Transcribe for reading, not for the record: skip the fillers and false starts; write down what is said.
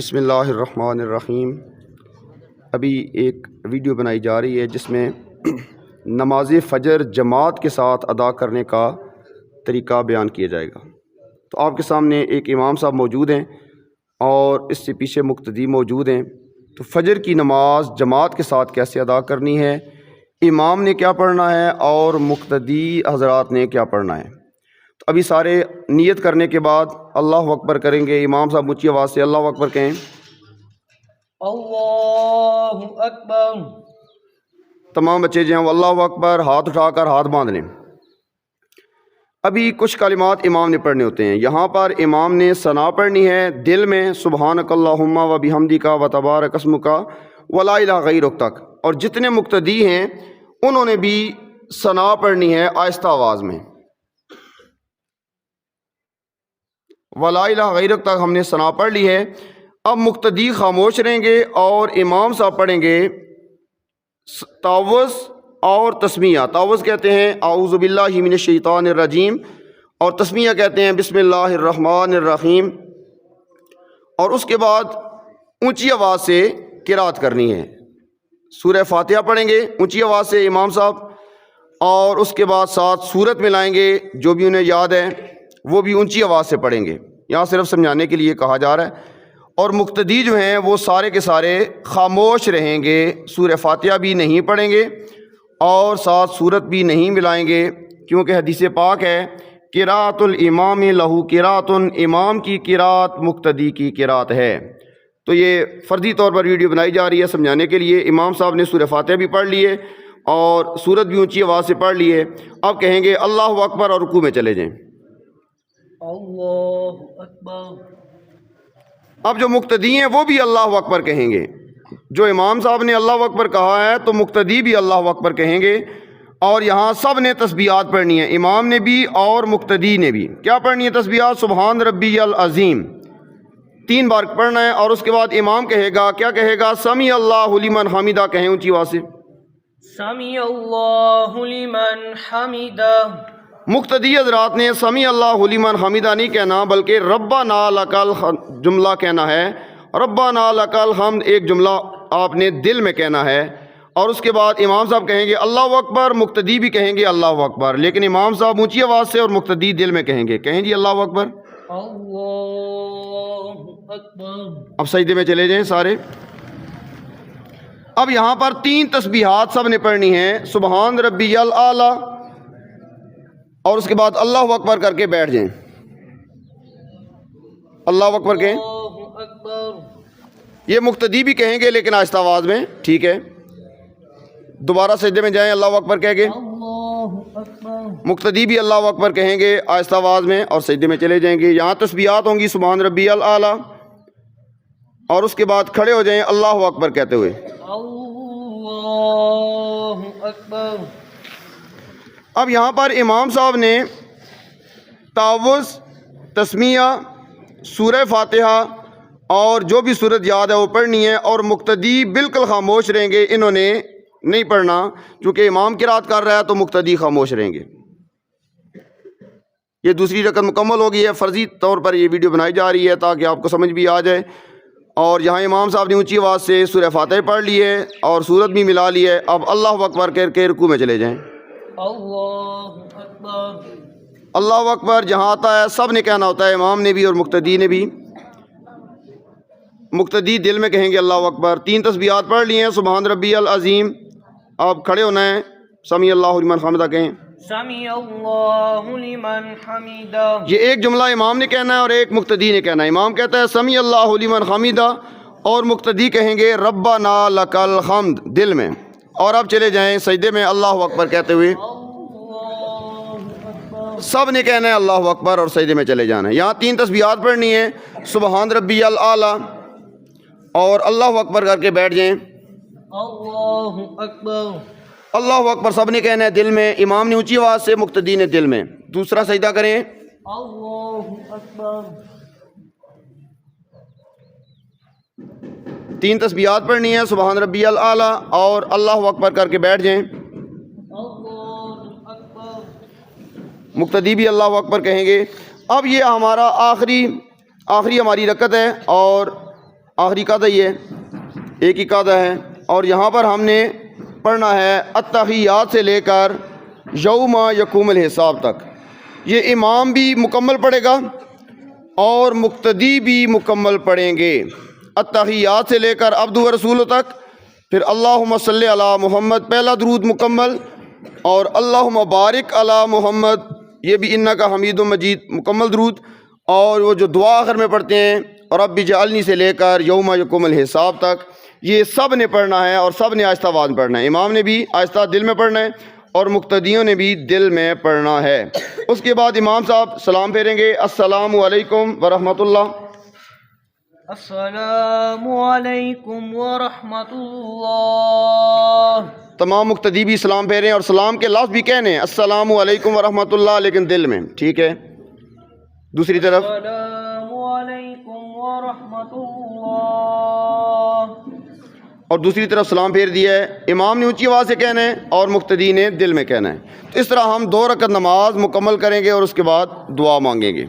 بسم اللہ الرحمن الرحیم۔ ابھی ایک ویڈیو بنائی جا رہی ہے جس میں نماز فجر جماعت کے ساتھ ادا کرنے کا طریقہ بیان کیا جائے گا۔ تو آپ کے سامنے ایک امام صاحب موجود ہیں اور اس سے پیچھے مقتدی موجود ہیں۔ تو فجر کی نماز جماعت کے ساتھ کیسے ادا کرنی ہے، امام نے کیا پڑھنا ہے اور مقتدی حضرات نے کیا پڑھنا ہے۔ تو ابھی سارے نیت کرنے کے بعد اللہ اکبر کریں گے۔ امام صاحب اونچی آواز سے اللہ اکبر کہیں۔ اللہ اکبر۔ تمام بچے جو ہیں وہ اللہ اکبر ہاتھ اٹھا کر ہاتھ باندھ لیں۔ ابھی کچھ کلمات امام نے پڑھنے ہوتے ہیں۔ یہاں پر امام نے ثنا پڑھنی ہے دل میں، سبحانک اللہم و بحمدک و تبارک اسمک و لا الہ غیرک تک، اور جتنے مقتدی ہیں انہوں نے بھی ثنا پڑھنی ہے آہستہ آواز میں۔ ولا الہ غیرک تک ہم نے ثنا پڑھ لی ہے۔ اب مقتدی خاموش رہیں گے اور امام صاحب پڑھیں گے تعوذ اور تسمیہ۔ تعوذ کہتے ہیں اعوذ باللہ من الشیطان الرجیم، اور تسمیہ کہتے ہیں بسم اللہ الرحمن الرحیم، اور اس کے بعد اونچی آواز سے قرات کرنی ہے۔ سورہ فاتحہ پڑھیں گے اونچی آواز سے امام صاحب، اور اس کے بعد ساتھ سورت میں لائیں گے جو بھی انہیں یاد ہے وہ بھی اونچی آواز سے پڑھیں گے۔ یہاں صرف سمجھانے کے لیے کہا جا رہا ہے۔ اور مقتدی جو ہیں وہ سارے کے سارے خاموش رہیں گے، سورہ فاتحہ بھی نہیں پڑھیں گے اور ساتھ سورت بھی نہیں ملائیں گے، کیونکہ حدیث پاک ہے قراءۃ الامام لہو قراءۃ، امام کی قراءت مقتدی کی قراءت ہے۔ تو یہ فرضی طور پر ویڈیو بنائی جا رہی ہے سمجھانے کے لیے۔ امام صاحب نے سورہ فاتحہ بھی پڑھ لیے اور سورت بھی اونچی آواز سے پڑھ لیے۔ اب کہیں گے اللہ اکبر اور رکوع میں چلے جائیں۔ اللہ اکبر۔ اب جو مقتدی ہیں وہ بھی اللہ اکبر کہیں گے۔ جو امام صاحب نے اللہ اکبر کہا ہے تو مقتدی بھی اللہ اکبر کہیں گے، اور یہاں سب نے تسبیحات پڑھنی ہے، امام نے بھی اور مقتدی نے بھی۔ کیا پڑھنی ہے تسبیحات؟ سبحان ربی العظیم 3 بار پڑھنا ہے، اور اس کے بعد امام کہے گا، کیا کہے گا؟ سمیع اللہ لمن حمیدہ کہیں اونچی آواز سے۔ سمیع اللہ لمن حمیدہ۔ مقتدی حضرات نے سمیع اللہ لمن حمیدہ نہیں کہنا بلکہ ربنا لک الحمد جملہ کہنا ہے۔ ربنا لک الحمد ایک جملہ آپ نے دل میں کہنا ہے، اور اس کے بعد امام صاحب کہیں گے اللہ اکبر، مقتدی بھی کہیں گے اللہ اکبر، لیکن امام صاحب اونچی آواز سے اور مقتدی دل میں کہیں گے۔ کہیں جی اللہ اکبر۔ اللہ اکبر۔ اب سجدے میں چلے جائیں سارے۔ اب یہاں پر 3 تسبیحات سب نے پڑھنی ہیں، سبحان ربی الاعلی، اور اس کے بعد اللہ اکبر کر کے بیٹھ جائیں۔ اللہ اکبر کہیں۔ اللہ اکبر۔ یہ مقتدی بھی کہیں گے لیکن آہستہ آواز میں، ٹھیک ہے؟ دوبارہ سجدے میں جائیں اللہ اکبر کہہ کے۔ اللہ اکبر۔ مقتدی بھی اللہ اکبر کہیں گے آہستہ آواز میں اور سجدے میں چلے جائیں گے۔ یہاں تسبیحات ہوں گی سبحان ربی الاعلی، اور اس کے بعد کھڑے ہو جائیں اللہ اکبر کہتے ہوئے۔ اللہ اکبر۔ اب یہاں پر امام صاحب نے تعوذ، تسمیہ، سورہ فاتحہ اور جو بھی سورت یاد ہے وہ پڑھنی ہے، اور مقتدی بالکل خاموش رہیں گے، انہوں نے نہیں پڑھنا، چونکہ امام قرات کر رہا ہے تو مقتدی خاموش رہیں گے۔ یہ دوسری رکعت مکمل ہو گئی ہے۔ فرضی طور پر یہ ویڈیو بنائی جا رہی ہے تاکہ آپ کو سمجھ بھی آ جائے۔ اور یہاں امام صاحب نے اونچی آواز سے سورہ فاتحہ پڑھ لی ہے اور سورت بھی ملا لی ہے۔ اب اللہ اکبر کر کے رکوع میں چلے جائیں۔ اللہ اکبر۔ اللہ اکبر جہاں آتا ہے سب نے کہنا ہوتا ہے، امام نے بھی اور مقتدی نے بھی۔ مقتدی دل میں کہیں گے اللہ اکبر۔ 3 تسبیحات پڑھ لی ہیں، سبحان ربی العظیم۔ آپ کھڑے ہونا ہے، سمیع اللہ لمن حمیدہ کہیں۔ سمیع اللہ لمن حمیدہ۔ یہ ایک جملہ امام نے کہنا ہے اور ایک مقتدی نے کہنا ہے۔ امام کہتا ہے سمیع اللہ لمن حمیدہ، اور مقتدی کہیں گے ربنا لک الحمد دل میں۔ اور اب چلے جائیں سجدے میں اللہ اکبر کہتے ہوئے۔ سب نے کہنا ہے اللہ اکبر اور سجدے میں چلے جانا ہے۔ یہاں 3 تسبیحات پڑھنی ہے، سبحان ربی الاعلی، اور اللہ اکبر کر کے بیٹھ جائیں۔ اللہ اکبر۔ اللہ اکبر سب نے کہنا ہے دل میں، امام نے اونچی آواز سے، مقتدی نے دل میں۔ دوسرا سجدہ کریں۔ اللہ اکبر۔ 3 تسبیحات پڑھنی ہے، سبحان ربی الاعلی، اور اللہ اکبر کر کے بیٹھ جائیں۔ اللہ اکبر۔ مقتدی بھی اللہ اکبر کہیں گے۔ اب یہ ہمارا آخری ہماری رکعت ہے، اور آخری قاعدہ یہ ہے، ایک ہی قاعدہ ہے، اور یہاں پر ہم نے پڑھنا ہے التحیات سے لے کر یوم یقوم الحساب تک۔ یہ امام بھی مکمل پڑھے گا اور مقتدی بھی مکمل پڑھیں گے، التحیات سے لے کر عبد و رسول تک، پھر اللہم صلی علی محمد پہلا درود مکمل، اور اللہم بارک علی محمد یہ بھی انکا حمید مجید مکمل درود، اور وہ جو دعا آخر میں پڑھتے ہیں رب اجعلنی سے لے کر یوم یقوم الحساب تک، یہ سب نے پڑھنا ہے اور سب نے آہستہ آواز پڑھنا ہے۔ امام نے بھی آہستہ دل میں پڑھنا ہے اور مقتدیوں نے بھی دل میں پڑھنا ہے۔ اس کے بعد امام صاحب سلام پھیریں گے، السلام علیکم ورحمۃ اللہ۔ السلام علیکم ورحمۃ اللہ۔ تمام مقتدی بھی سلام پھیریں اور سلام کے لفظ بھی کہنے ہیں السلام علیکم ورحمۃ اللہ، لیکن دل میں، ٹھیک ہے؟ دوسری طرف السلام علیکم ورحمۃ اللہ، اور دوسری طرف سلام پھیر دیا ہے، امام نے اونچی آواز سے کہنا ہے اور مقتدی نے دل میں کہنا ہے۔ تو اس طرح ہم 2 رکعت نماز مکمل کریں گے اور اس کے بعد دعا مانگیں گے۔